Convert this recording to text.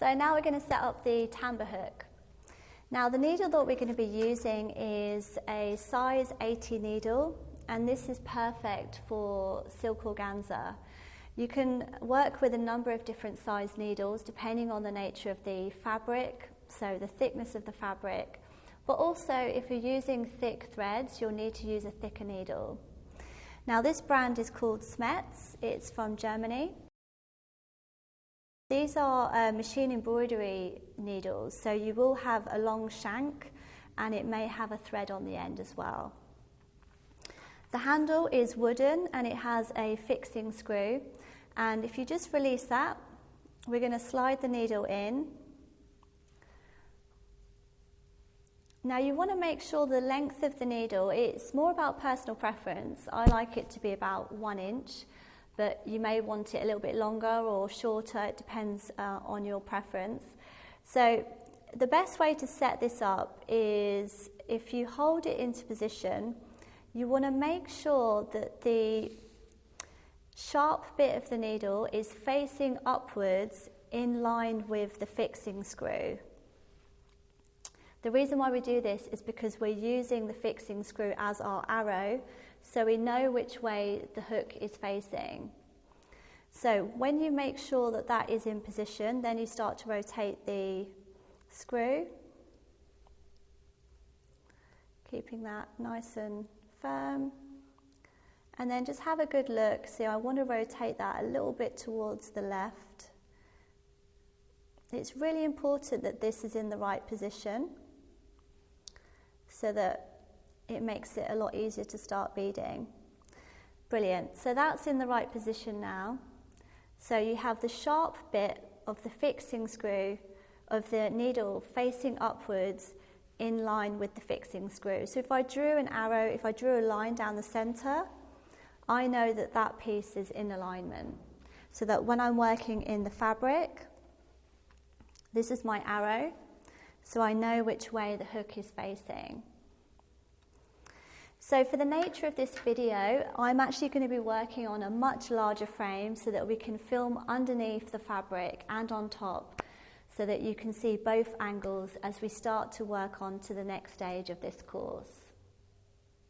So now we're going to set up the tambour hook. Now the needle that we're going to be using is a size 80 needle, and this is perfect for silk organza. You can work with a number of different size needles depending on the nature of the fabric, so the thickness of the fabric, but also if you're using thick threads, you'll need to use a thicker needle. Now this brand is called Smets, it's from Germany. These are machine embroidery needles, so you will have a long shank and it may have a thread on the end as well. The handle is wooden and it has a fixing screw, and if you just release that, we're going to slide the needle in. Now you want to make sure the length of the needle, it's more about personal preference. I like it to be about 1 inch. But you may want it a little bit longer or shorter, it depends on your preference. So the best way to set this up is if you hold it into position, you want to make sure that the sharp bit of the needle is facing upwards in line with the fixing screw. The reason why we do this is because we're using the fixing screw as our arrow, so we know which way the hook is facing. So when you make sure that that is in position, then you start to rotate the screw, keeping that nice and firm. And then just have a good look. See, I want to rotate that a little bit towards the left. It's really important that this is in the right position so that it makes it a lot easier to start beading. Brilliant. So that's in the right position now. So you have the sharp bit of the fixing screw of the needle facing upwards in line with the fixing screw. So if I drew an arrow, if I drew a line down the center, I know that that piece is in alignment. So that when I'm working in the fabric, this is my arrow, so I know which way the hook is facing. So for the nature of this video, I'm actually going to be working on a much larger frame so that we can film underneath the fabric and on top so that you can see both angles as we start to work on to the next stage of this course.